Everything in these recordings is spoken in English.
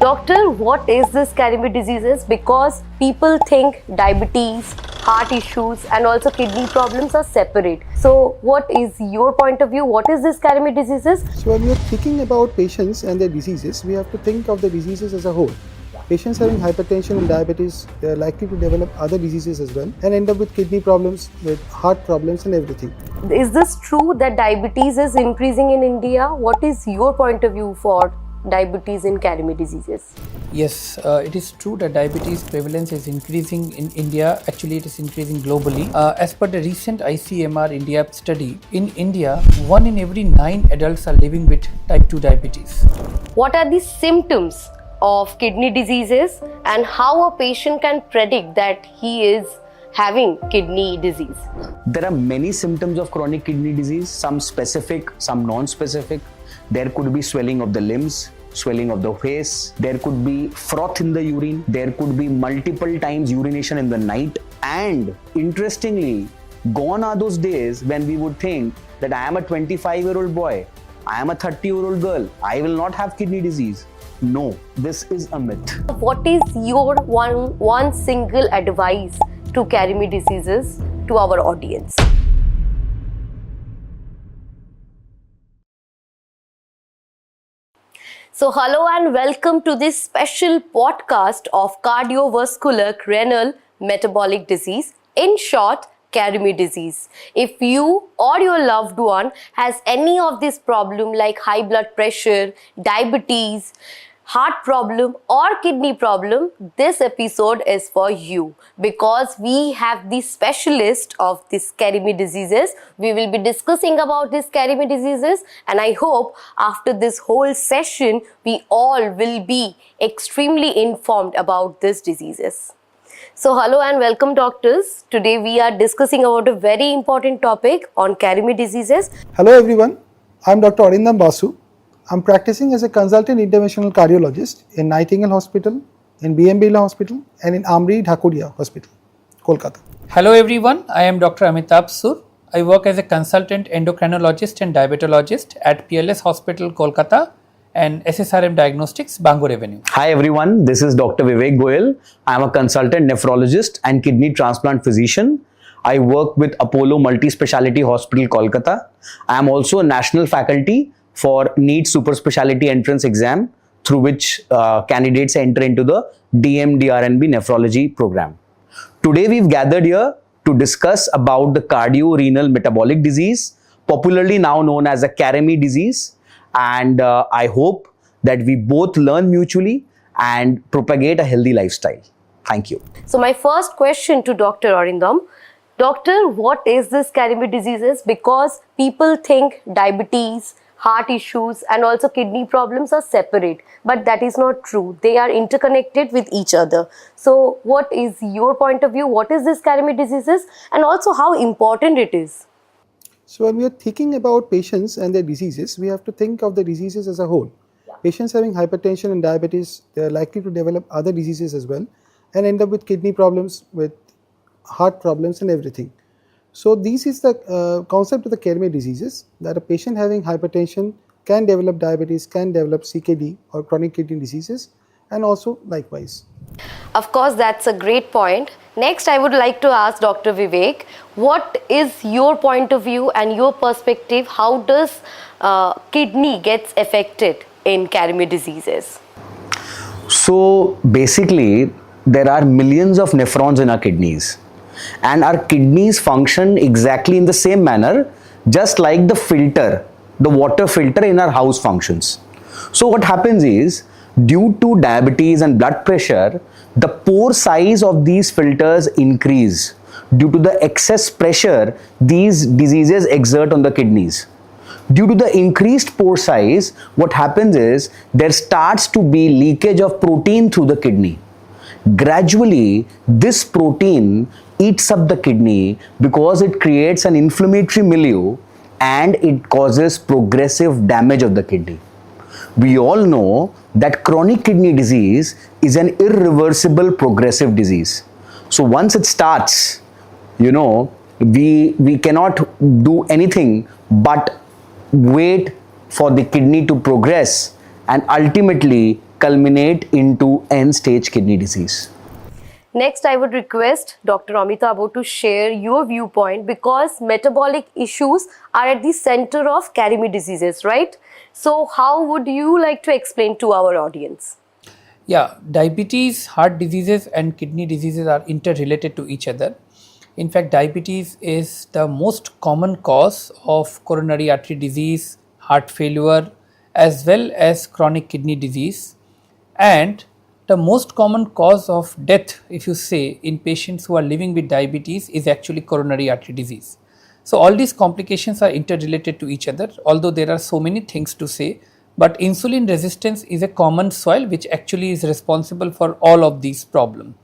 Doctor, what is this CaReMe diseases? Because people think diabetes, heart issues and also kidney problems are separate. So what is your point of view? What is this CaReMe diseases? So when we are thinking about patients and their diseases, we have to think of the diseases as a whole. Patients having hypertension and diabetes, they are likely to develop other diseases as well and end up with kidney problems, with heart problems and everything. Is this true that diabetes is increasing in India? What is your point of view for diabetes in CaReMe diseases? Yes, it is true that diabetes prevalence is increasing in India. Actually, it is increasing globally. As per the recent ICMR India study, in India, 1 in every 9 adults are living with type 2 diabetes. What are the symptoms of kidney diseases and how a patient can predict that he is having kidney disease? There are many symptoms of chronic kidney disease, some specific, some non-specific. There could be swelling of the limbs, swelling of the face, there could be froth in the urine, there could be multiple times urination in the night, and interestingly, gone are those days when we would think that I am a 25-year-old boy, I am a 30-year-old girl, I will not have kidney disease. No, this is a myth. What is your one single advice to CaReMe diseases to our audience? So hello and welcome to this special podcast of cardiovascular renal metabolic disease, in short CaReMe disease. If you or your loved one has any of this problem like high blood pressure, diabetes, heart problem or kidney problem, this episode is for you because we have the specialist of this CaReMe diseases. We will be discussing about this CaReMe diseases and I hope after this whole session we all will be extremely informed about these diseases. So hello and welcome doctors. Today we are discussing about a very important topic on CaReMe diseases. Hello everyone, I am Dr. Arindam Basu. I am practicing as a consultant interventional cardiologist in Nightingale Hospital, in BM Birla Hospital and in Amri Dhakuria Hospital, Kolkata. Hello everyone, I am Dr. Amitabh Sur. I work as a consultant endocrinologist and diabetologist at PLS Hospital, Kolkata and SSRM Diagnostics, Bangalore Avenue. Hi everyone, this is Dr. Vivek Goyal. I am a consultant nephrologist and kidney transplant physician. I work with Apollo Multi-Speciality Hospital, Kolkata. I am also a national faculty for NEET Super Speciality Entrance Exam, through which candidates enter into the DM-DRNB nephrology program. Today we've gathered here to discuss about the cardiorenal metabolic disease, popularly now known as a CaReMe disease, and I hope that we both learn mutually and propagate a healthy lifestyle. Thank you. So my first question to Dr. Arindam. Doctor, what is this CaReMe diseases? Because people think diabetes, heart issues and also kidney problems are separate, but that is not true. They are interconnected with each other. So what is your point of view? What is this CaReMe diseases and also how important it is? So when we are thinking about patients and their diseases, we have to think of the diseases as a whole. Patients having hypertension and diabetes, they are likely to develop other diseases as well and end up with kidney problems, with heart problems and everything. So this is the concept of the CaReMe diseases, that a patient having hypertension can develop diabetes, can develop CKD or chronic kidney diseases and also likewise. Of course, that's a great point. Next, I would like to ask Dr. Vivek, what is your point of view and your perspective? How does kidney gets affected in CaReMe diseases? So basically, there are millions of nephrons in our kidneys. And our kidneys function exactly in the same manner, just like the filter, the water filter in our house functions. So what happens is, due to diabetes and blood pressure, the pore size of these filters increase due to the excess pressure these diseases exert on the kidneys. Due to the increased pore size, what happens is, there starts to be leakage of protein through the kidney. Gradually, this protein eats up the kidney because it creates an inflammatory milieu and it causes progressive damage of the kidney. We all know that chronic kidney disease is an irreversible progressive disease. So once it starts, we cannot do anything but wait for the kidney to progress and ultimately culminate into end-stage kidney disease. Next, I would request Dr. Amitabh to share your viewpoint, because metabolic issues are at the center of CaReMe diseases, right? So, how would you like to explain to our audience? Yeah, diabetes, heart diseases, and kidney diseases are interrelated to each other. In fact, diabetes is the most common cause of coronary artery disease, heart failure, as well as chronic kidney disease, and the most common cause of death, if you say, in patients who are living with diabetes is actually coronary artery disease. So all these complications are interrelated to each other, although there are so many things to say, but insulin resistance is a common soil which actually is responsible for all of these problems.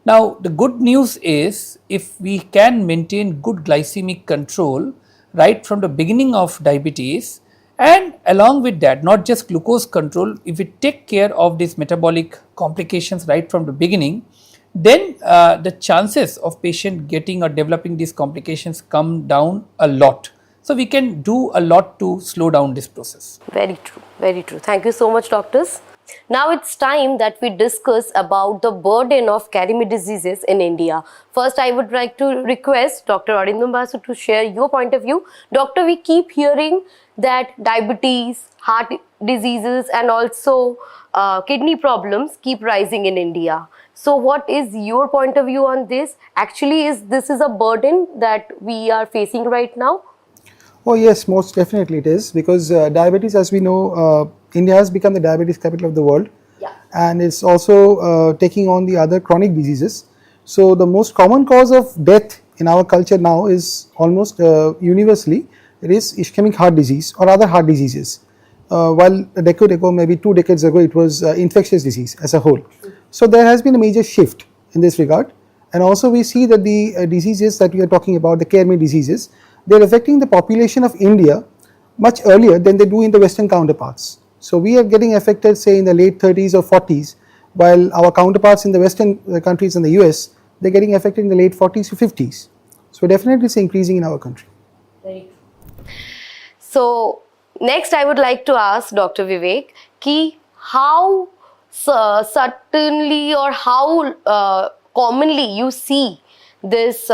Now, the good news is, if we can maintain good glycemic control right from the beginning of diabetes, and along with that, not just glucose control, if we take care of these metabolic complications right from the beginning, then the chances of patient getting or developing these complications come down a lot. So we can do a lot to slow down this process. Very true, very true. Thank you so much, doctors. Now it's time that we discuss about the burden of CaReMe diseases in India. First, I would like to request Dr. Arindam Basu to share your point of view. Doctor, we keep hearing that diabetes, heart diseases, and also kidney problems keep rising in India. So what is your point of view on this? Actually, this is a burden that we are facing right now? Oh yes, most definitely it is, because diabetes, as we know, India has become the diabetes capital of the world. Yeah. And it's also taking on the other chronic diseases. So the most common cause of death in our culture now is almost universally, it is ischemic heart disease or other heart diseases. While a decade ago, maybe 2 decades ago, it was infectious disease as a whole. So there has been a major shift in this regard. And also we see that the diseases that we are talking about, the CaReMe diseases, they are affecting the population of India much earlier than they do in the Western counterparts. So we are getting affected, say, in the late 30s or 40s, while our counterparts in the Western countries and the US, they're getting affected in the late 40s to 50s. So definitely it's increasing in our country. Very true. So next I would like to ask Dr. Vivek, how certainly or how commonly you see this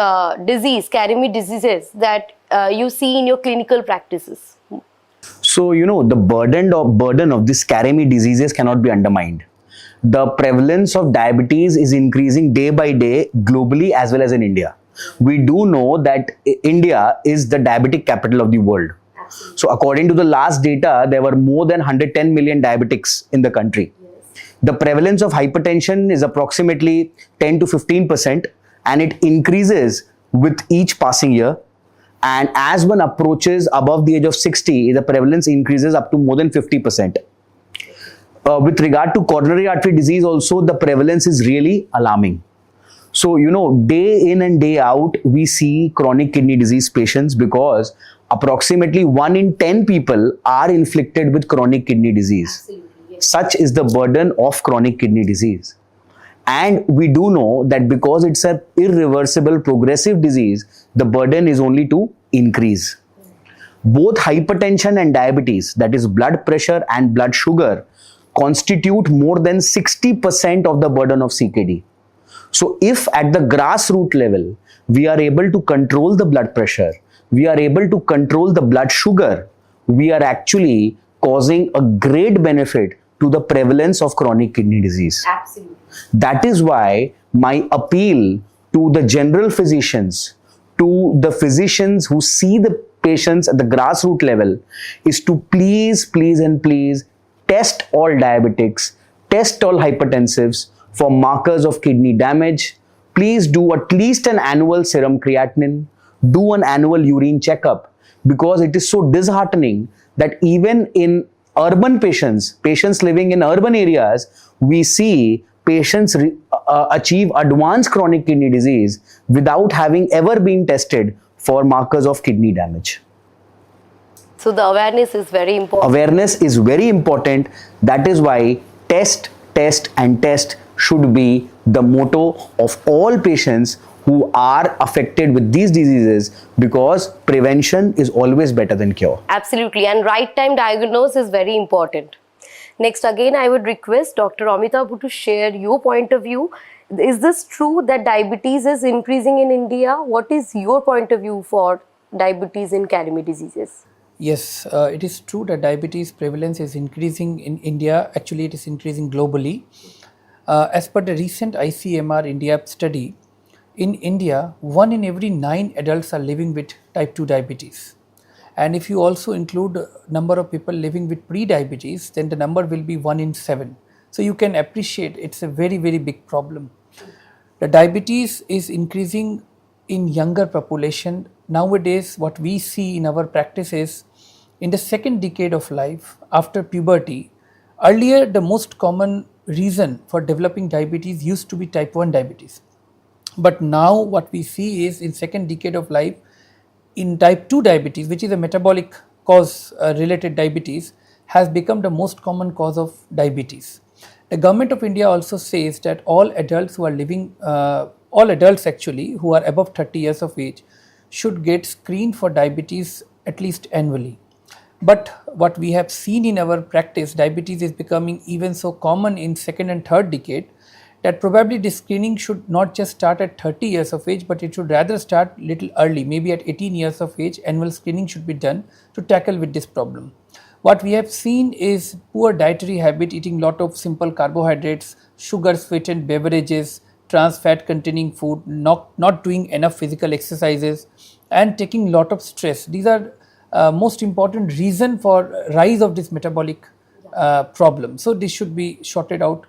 disease, CaReMe diseases, that you see in your clinical practices? So, the burden of this CaReMe diseases cannot be undermined. The prevalence of diabetes is increasing day by day globally as well as in India. We do know that India is the diabetic capital of the world. Absolutely. So according to the last data, there were more than 110 million diabetics in the country. Yes. The prevalence of hypertension is approximately 10 to 15%, and it increases with each passing year. And as one approaches above the age of 60, the prevalence increases up to more than 50%. With regard to coronary artery disease also, the prevalence is really alarming. So, day in and day out, we see chronic kidney disease patients, because approximately 1 in 10 people are inflicted with chronic kidney disease. Absolutely, yes. Such is the burden of chronic kidney disease. And we do know that because it's an irreversible progressive disease, the burden is only to increase. Both hypertension and diabetes, that is blood pressure and blood sugar, constitute more than 60% of the burden of CKD. So if at the grassroots level, we are able to control the blood pressure, we are able to control the blood sugar, we are actually causing a great benefit to the prevalence of chronic kidney disease. Absolutely. That is why my appeal to the general physicians, to the physicians who see the patients at the grassroots level, is to please test all diabetics, test all hypertensives for markers of kidney damage. Please do at least an annual serum creatinine, do an annual urine checkup, because it is so disheartening that even in urban patients living in urban areas, we see patients achieve advanced chronic kidney disease without having ever been tested for markers of kidney damage. So the awareness is very important. Awareness is very important. That is why test should be the motto of all patients who are affected with these diseases, because prevention is always better than cure. Absolutely. And right time diagnosis is very important. Next, again, I would request Dr. Amitabh to share your point of view. Is this true that diabetes is increasing in India? What is your point of view for diabetes in CaReMe diseases? Yes, it is true that diabetes prevalence is increasing in India. Actually, it is increasing globally. As per the recent ICMR India study, in India, 1 in every 9 adults are living with type 2 diabetes. And if you also include number of people living with pre-diabetes, then the number will be 1 in 7. So you can appreciate it's a very, very big problem. The diabetes is increasing in younger population. Nowadays, what we see in our practice is in the second decade of life, after puberty, earlier the most common reason for developing diabetes used to be type 1 diabetes. But now what we see is in second decade of life, in type 2 diabetes, which is a metabolic cause related diabetes, has become the most common cause of diabetes. The government of India also says that all adults who are living, all adults actually who are above 30 years of age should get screened for diabetes at least annually. But what we have seen in our practice, diabetes is becoming even so common in second and third decade that probably this screening should not just start at 30 years of age, but it should rather start little early, maybe at 18 years of age. Annual screening should be done to tackle with this problem. What we have seen is poor dietary habit, eating lot of simple carbohydrates, sugar sweetened beverages, trans fat containing food, not doing enough physical exercises, and taking lot of stress. These are most important reason for rise of this metabolic problem. So this should be sorted out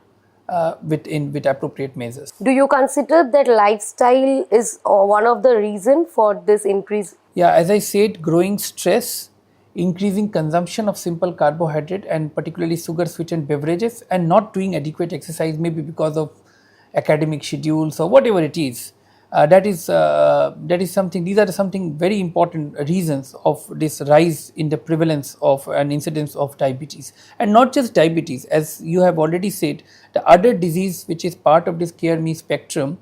with appropriate measures. Do you consider that lifestyle is one of the reason for this increase? Yeah, as I said, growing stress, increasing consumption of simple carbohydrate and particularly sugar sweetened beverages, and not doing adequate exercise, maybe because of academic schedules or whatever it is. That is something. These are something very important reasons of this rise in the prevalence of an incidence of diabetes, and not just diabetes, as you have already said. The other disease which is part of this CaReMe spectrum,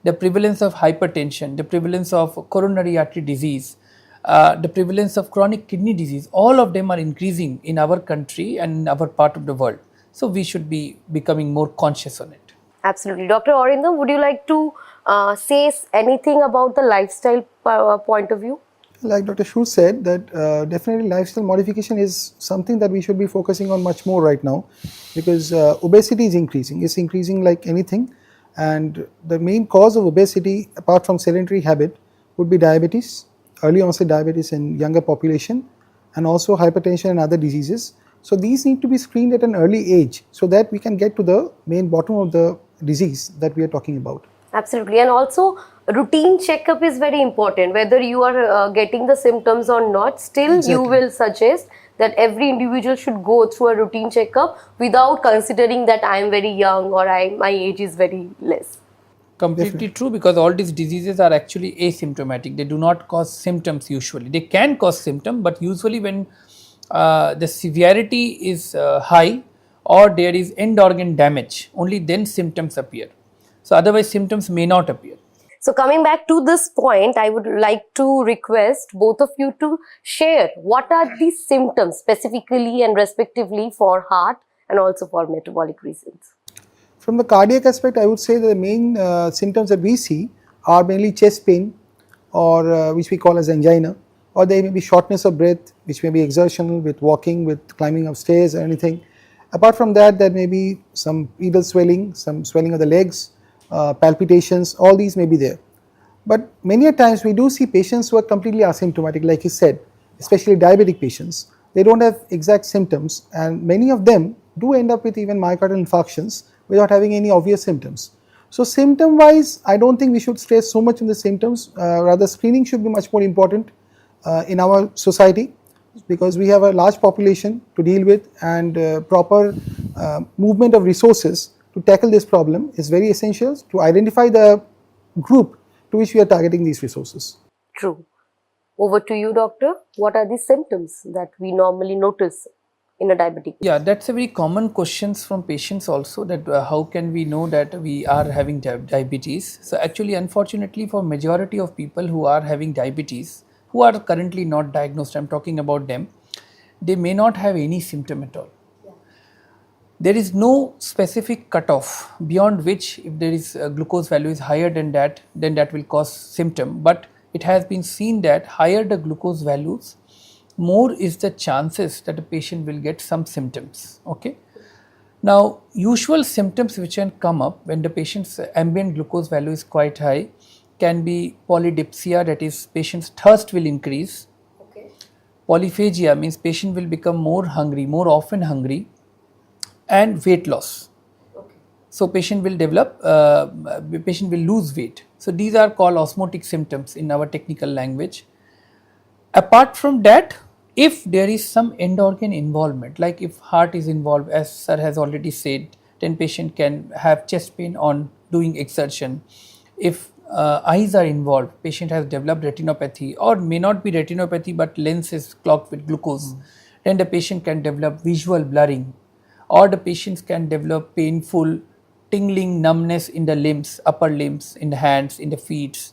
the prevalence of hypertension, the prevalence of coronary artery disease, the prevalence of chronic kidney disease, all of them are increasing in our country and in our part of the world. So we should be becoming more conscious on it. Absolutely. Dr. Arindam, would you like to say anything about the lifestyle point of view? Like Dr. Shur said, that definitely lifestyle modification is something that we should be focusing on much more right now, because obesity is increasing. It's increasing like anything, and the main cause of obesity, apart from sedentary habit, would be diabetes, early onset diabetes in younger population, and also hypertension and other diseases. So these need to be screened at an early age so that we can get to the main bottom of the disease that we are talking about. Absolutely. And also routine checkup is very important. Whether you are getting the symptoms or not, still you will suggest that every individual should go through a routine checkup without considering that I am very young or my age is very less. Completely true, because all these diseases are actually asymptomatic. They do not cause symptoms usually. They can cause symptoms, but usually when the severity is high or there is end organ damage, only then symptoms appear. So otherwise symptoms may not appear. So coming back to this point, I would like to request both of you to share what are the symptoms specifically and respectively for heart and also for metabolic reasons. From the cardiac aspect, I would say that the main symptoms that we see are mainly chest pain, or which we call as angina, or there may be shortness of breath, which may be exertional with walking, with climbing of stairs or anything. Apart from that, there may be some pedal swelling, some swelling of the legs, palpitations, all these may be there. But many a times we do see patients who are completely asymptomatic, like you said, especially diabetic patients. They don't have exact symptoms, and many of them do end up with even myocardial infarctions without having any obvious symptoms. So symptom wise, I don't think we should stress so much on the symptoms. Rather, screening should be much more important in our society, because we have a large population to deal with, and proper movement of resources to tackle this problem is very essential to identify the group to which we are targeting these resources. True. Over to you, doctor. What are the symptoms that we normally notice in a diabetic? Yeah, that's a very common question from patients also, that how can we know that we are having diabetes. So actually, unfortunately, for majority of people who are having diabetes, who are currently not diagnosed, I'm talking about them, they may not have any symptom at all. There is no specific cutoff beyond which, if there is a glucose value is higher than that, then that will cause symptom. But it has been seen that higher the glucose values, more is the chances that a patient will get some symptoms. Okay. Now, usual symptoms which can come up when the patient's ambient glucose value is quite high can be polydipsia, that is, patient's thirst will increase. Okay. Polyphagia means patient will become more hungry, more often hungry, and weight loss. Okay. So patient will patient will lose weight. So these are called osmotic symptoms in our technical language. Apart from that, if there is some end organ involvement, like if heart is involved, as sir has already said, then patient can have chest pain on doing exertion. If eyes are involved, patient has developed retinopathy, or may not be retinopathy but lens is clogged with glucose, then the patient can develop visual blurring, or the patients can develop painful tingling, numbness in the limbs, upper limbs, in the hands, in the feet,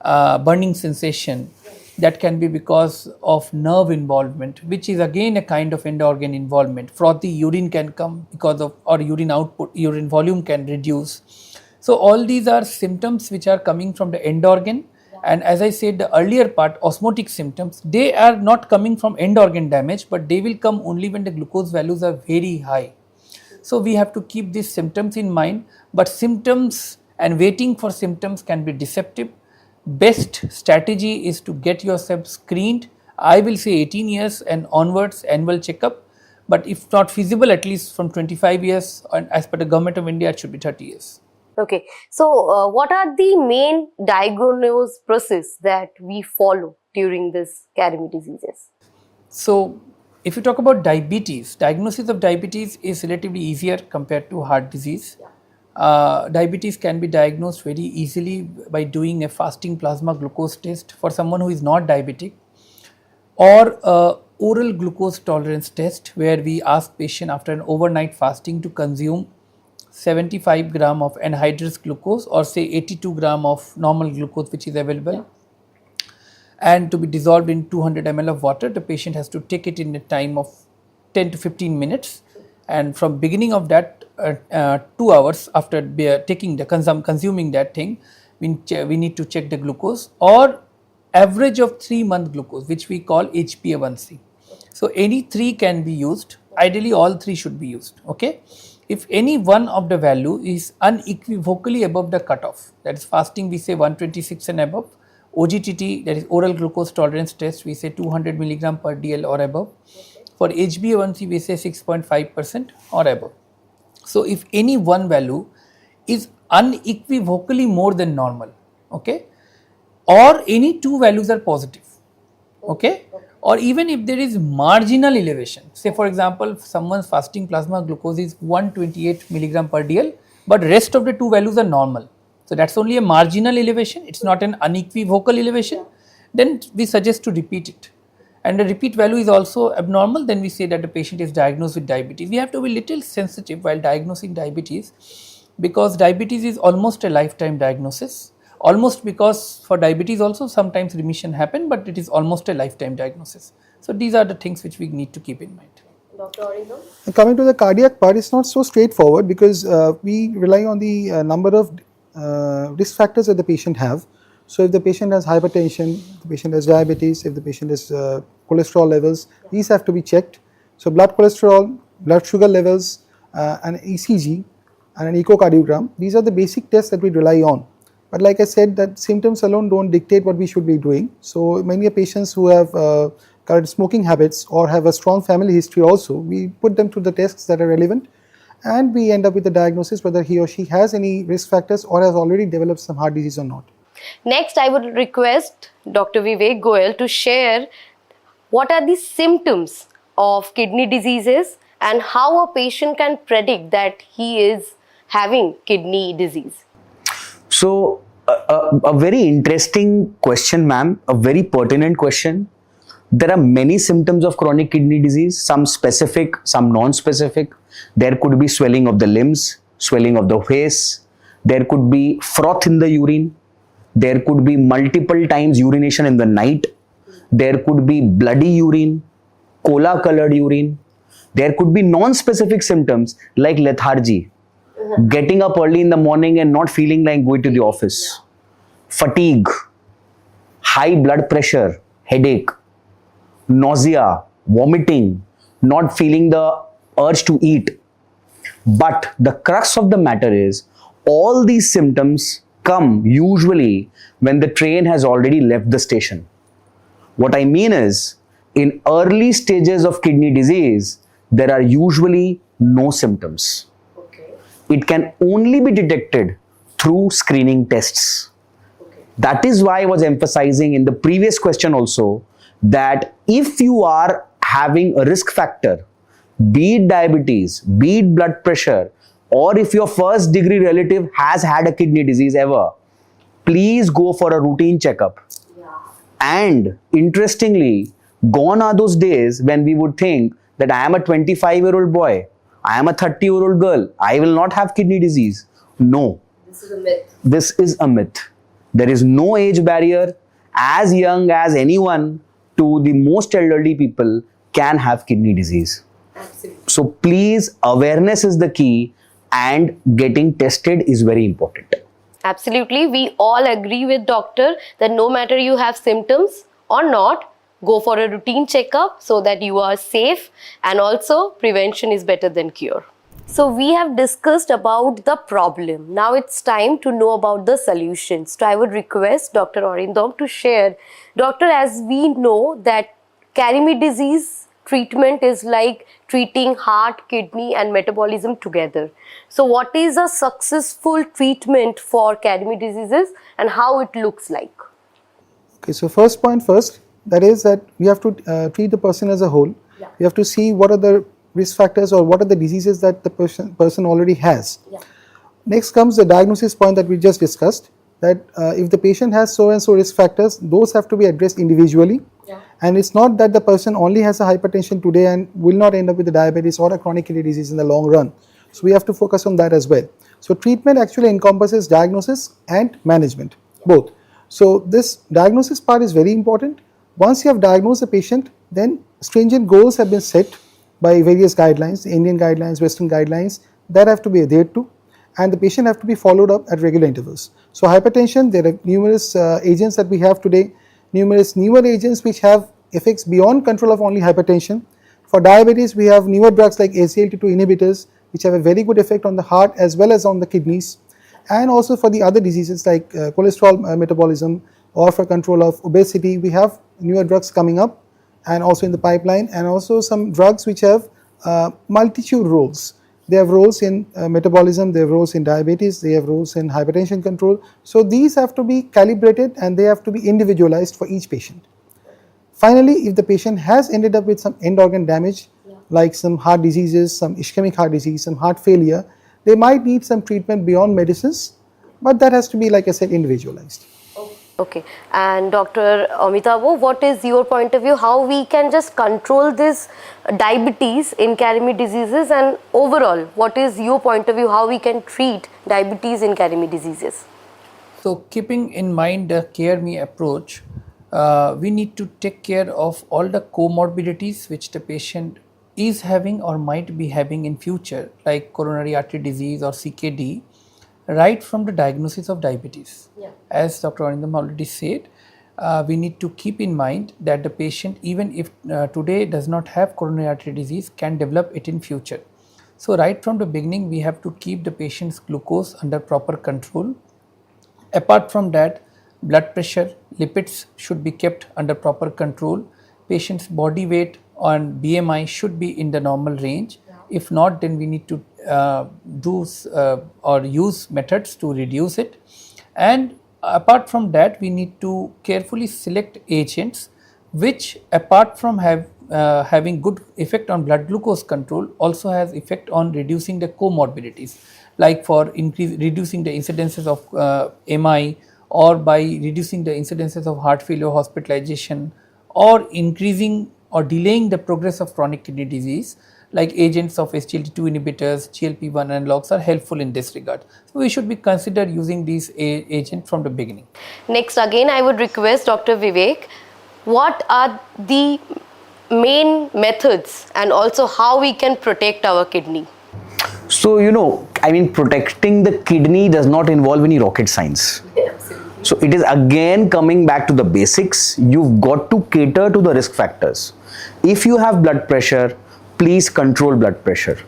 burning sensation. That can be because of nerve involvement, which is again a kind of end organ involvement. Frothy urine can come because of, or urine output, urine volume can reduce. So all these are symptoms which are coming from the end organ. And as I said, the earlier part, osmotic symptoms, they are not coming from end organ damage, but they will come only when the glucose values are very high. So we have to keep these symptoms in mind, but symptoms and waiting for symptoms can be deceptive. Best strategy is to get yourself screened. I will say 18 years and onwards, annual checkup, but if not feasible, at least from 25 years, and as per the government of India, it should be 30 years. Okay. So, what are the main diagnosis process that we follow during this CaReMe diseases? So, if you talk about diabetes, diagnosis of diabetes is relatively easier compared to heart disease. Diabetes can be diagnosed very easily by doing a fasting plasma glucose test for someone who is not diabetic, or oral glucose tolerance test, where we ask patient after an overnight fasting to consume 75 gram of anhydrous glucose, or say 82 gram of normal glucose which is available, and to be dissolved in 200 ml of water. The patient has to take it in a time of 10 to 15 minutes, and from beginning of that 2 hours after taking the consuming that thing, we need to check the glucose, or average of 3-month glucose, which we call HbA1c. So any 3 can be used. Ideally all 3 should be used. Okay. If any one of the value is unequivocally above the cutoff, that is fasting we say 126 and above, OGTT, that is oral glucose tolerance test, we say 200 milligram per dl or above. For HbA1c we say 6.5% or above. So if any one value is unequivocally more than normal, okay, or any 2 values are positive, okay, or even if there is marginal elevation, say for example someone's fasting plasma glucose is 128 milligram per dl, but rest of the 2 values are normal, so that's only a marginal elevation, it's not an unequivocal elevation, then we suggest to repeat it. And the repeat value is also abnormal, then we say that the patient is diagnosed with diabetes. We have to be little sensitive while diagnosing diabetes, because diabetes is almost a lifetime diagnosis. Almost, because for diabetes also sometimes remission happen, but it is almost a lifetime diagnosis. So these are the things which we need to keep in mind. Dr. Origo? Coming to the cardiac part, it's not so straightforward, because we rely on the number of risk factors that the patient have. So if the patient has hypertension, the patient has diabetes, if the patient has cholesterol levels, these have to be checked. So blood cholesterol, blood sugar levels, an ECG and an echocardiogram, these are the basic tests that we rely on. But like I said, that symptoms alone don't dictate what we should be doing. So many patients who have current smoking habits or have a strong family history also, we put them through the tests that are relevant, and we end up with the diagnosis whether he or she has any risk factors or has already developed some heart disease or not. Next, I would request Dr. Vivek Goyal to share what are the symptoms of kidney diseases and how a patient can predict that he is having kidney disease. So, a very interesting question, ma'am, a very pertinent question. There are many symptoms of chronic kidney disease, some specific, some non-specific. There could be swelling of the limbs, swelling of the face. There could be froth in the urine. There could be multiple times urination in the night. There could be bloody urine, cola colored urine. There could be non-specific symptoms like lethargy, getting up early in the morning and not feeling like going to the office, fatigue, high blood pressure, headache, nausea, vomiting, not feeling the urge to eat. But the crux of the matter is all these symptoms come usually when the train has already left the station. What I mean is, in early stages of kidney disease, there are usually no symptoms. It can only be detected through screening tests. That is why I was emphasizing in the previous question also that if you are having a risk factor, be it diabetes, be it blood pressure, or if your first degree relative has had a kidney disease ever, please go for a routine checkup. And interestingly, gone are those days when we would think that I am a 25-year-old boy, I am a 30-year-old girl, I will not have kidney disease. No. This is a myth. This is a myth. There is no age barrier. As young as anyone to the most elderly people can have kidney disease. Absolutely. So please, awareness is the key and getting tested is very important. Absolutely. We all agree with doctor that no matter you have symptoms or not, go for a routine checkup so that you are safe, and also prevention is better than cure. So we have discussed about the problem. Now it's time to know about the solutions. So I would request Dr. Arindam to share. Doctor, as we know that CaReMe disease treatment is like treating heart, kidney and metabolism together. So what is a successful treatment for CaReMe diseases and how it looks like? Okay, so first point first, that is that we have to treat the person as a whole. Yeah. We have to see what are the risk factors or what are the diseases that the person already has. Yeah. Next comes the diagnosis point that we just discussed, that if the patient has so and so risk factors, those have to be addressed individually. Yeah. And it's not that the person only has a hypertension today and will not end up with a diabetes or a chronic kidney disease in the long run. So we have to focus on that as well. So treatment actually encompasses diagnosis and management, both. So this diagnosis part is very important. Once you have diagnosed the patient, then stringent goals have been set by various guidelines, Indian guidelines, Western guidelines, that have to be adhered to, and the patient have to be followed up at regular intervals. So hypertension, there are numerous agents that we have today, numerous newer agents which have effects beyond control of only hypertension. For diabetes, we have newer drugs like SGLT2 inhibitors, which have a very good effect on the heart as well as on the kidneys. And also for the other diseases like cholesterol metabolism, or for control of obesity, we have newer drugs coming up and also in the pipeline, and also some drugs which have multitude roles. They have roles in metabolism, they have roles in diabetes, they have roles in hypertension control. So these have to be calibrated and they have to be individualized for each patient. Finally, if the patient has ended up with some end organ damage, like some heart diseases, some ischemic heart disease, some heart failure, they might need some treatment beyond medicines, but that has to be, like I said, individualized. Okay, and Dr. Amitabh, what is your point of view? How we can just control this diabetes in CaReMe diseases, and overall, what is your point of view? How we can treat diabetes in CaReMe diseases? So keeping in mind the CaReMe approach, we need to take care of all the comorbidities which the patient is having or might be having in future, like coronary artery disease or CKD, right from the diagnosis of diabetes. Yeah. As Dr. Arindam already said, we need to keep in mind that the patient, even if today does not have coronary artery disease, can develop it in future. So right from the beginning, we have to keep the patient's glucose under proper control. Apart from that, blood pressure, lipids should be kept under proper control. Patient's body weight and BMI should be in the normal range. If not, then we need to or use methods to reduce it. And apart from that, we need to carefully select agents which, apart from having good effect on blood glucose control, also has effect on reducing the comorbidities, like for reducing the incidences of MI, or by reducing the incidences of heart failure hospitalization, or increasing or delaying the progress of chronic kidney disease, like agents of SGLT2 inhibitors, GLP-1 analogs are helpful in this regard. So we should be considered using these agents from the beginning. Next, again, I would request Dr. Vivek, what are the main methods and also how we can protect our kidney? So, protecting the kidney does not involve any rocket science. So it is again coming back to the basics. You've got to cater to the risk factors. If you have blood pressure, please control blood pressure.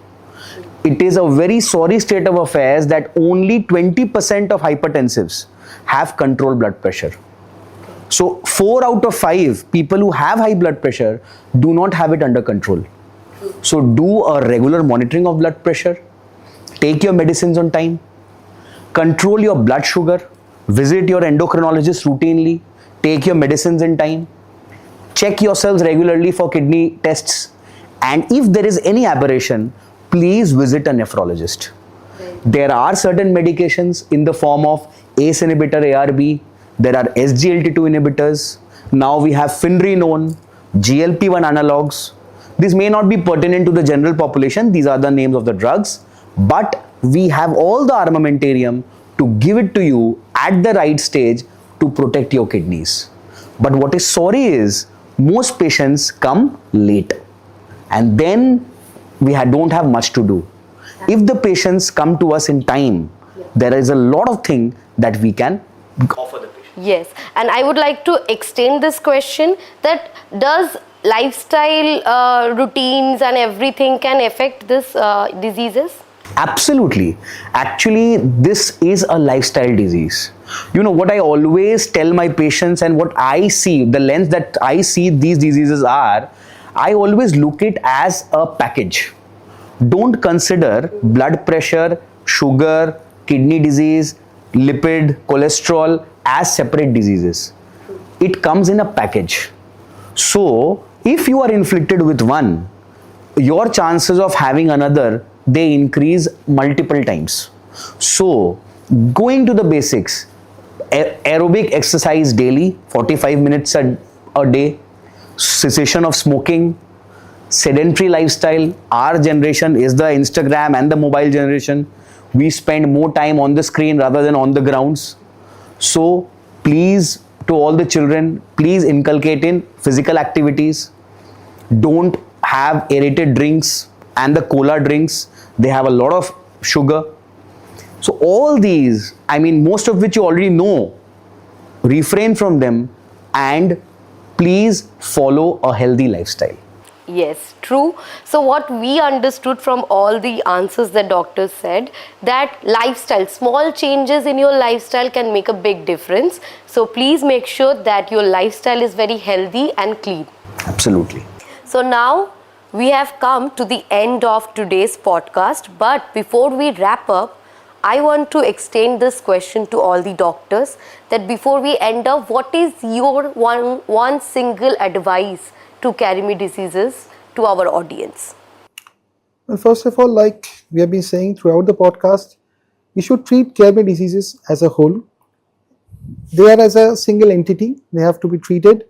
It is a very sorry state of affairs that only 20% of hypertensives have controlled blood pressure. So 4 out of 5 people who have high blood pressure do not have it under control. So do a regular monitoring of blood pressure. Take your medicines on time. Control your blood sugar. Visit your endocrinologist routinely. Take your medicines in time. Check yourselves regularly for kidney tests. And if there is any aberration, please visit a nephrologist. There are certain medications in the form of ACE inhibitor, ARB. There are SGLT2 inhibitors. Now we have finerenone, GLP-1 analogs. This may not be pertinent to the general population. These are the names of the drugs. But we have all the armamentarium to give it to you at the right stage to protect your kidneys. But what is sorry is most patients come late. And then we don't have much to do. If the patients come to us in time, there is a lot of things that we can offer the patient. Yes, and I would like to extend this question that does lifestyle routines and everything can affect this diseases? Absolutely. Actually, this is a lifestyle disease. What I always tell my patients and what I see, the lens that I see these diseases are, I always look it as a package. Don't consider blood pressure, sugar, kidney disease, lipid, cholesterol as separate diseases. It comes in a package. So, if you are inflicted with one, your chances of having another, they increase multiple times. So, going to the basics, aerobic exercise daily, 45 minutes a day, cessation of smoking, sedentary lifestyle. Our generation is the Instagram and the mobile generation. We spend more time on the screen rather than on the grounds. So please, to all the children, please inculcate in physical activities. Don't have aerated drinks and the cola drinks. They have a lot of sugar. So all these, most of which you already know, refrain from them and please follow a healthy lifestyle. Yes, true. So what we understood from all the answers that doctors said, that lifestyle, small changes in your lifestyle can make a big difference. So please make sure that your lifestyle is very healthy and clean. Absolutely. So now we have come to the end of today's podcast. But before we wrap up, I want to extend this question to all the doctors, that before we end up, what is your one single advice to CaReMe diseases to our audience? Well, first of all, like we have been saying throughout the podcast, we should treat CaReMe diseases as a whole. They are as a single entity. They have to be treated.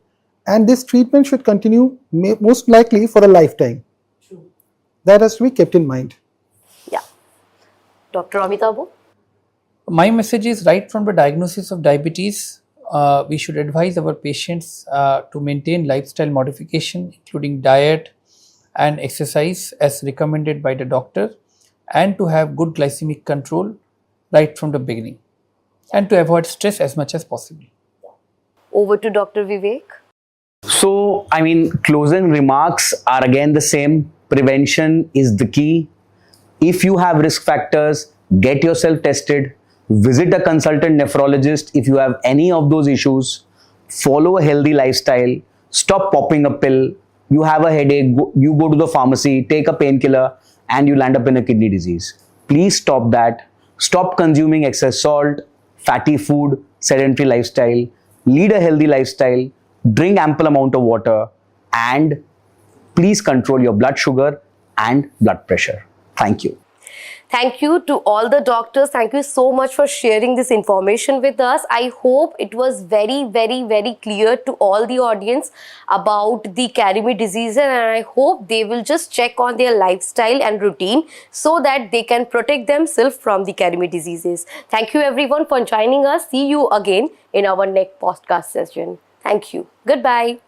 And this treatment should continue most likely for a lifetime. True. That has to be kept in mind. Yeah. Dr. Amitabh? My message is, right from the diagnosis of diabetes, we should advise our patients to maintain lifestyle modification, including diet and exercise as recommended by the doctor, and to have good glycemic control right from the beginning, and to avoid stress as much as possible. Over to Dr. Vivek. So, closing remarks are again the same. Prevention is the key. If you have risk factors, get yourself tested. Visit a consultant nephrologist if you have any of those issues. Follow a healthy lifestyle. Stop popping a pill. You have a headache, you go to the pharmacy, take a painkiller, and you land up in a kidney disease. Please stop that. Stop consuming excess salt, fatty food, sedentary lifestyle. Lead a healthy lifestyle. Drink ample amount of water, and please control your blood sugar and blood pressure. Thank you. Thank you to all the doctors. Thank you so much for sharing this information with us. I hope it was very, very, very clear to all the audience about the CaReMe disease, and I hope they will just check on their lifestyle and routine so that they can protect themselves from the CaReMe diseases. Thank you everyone for joining us. See you again in our next podcast session. Thank you. Goodbye.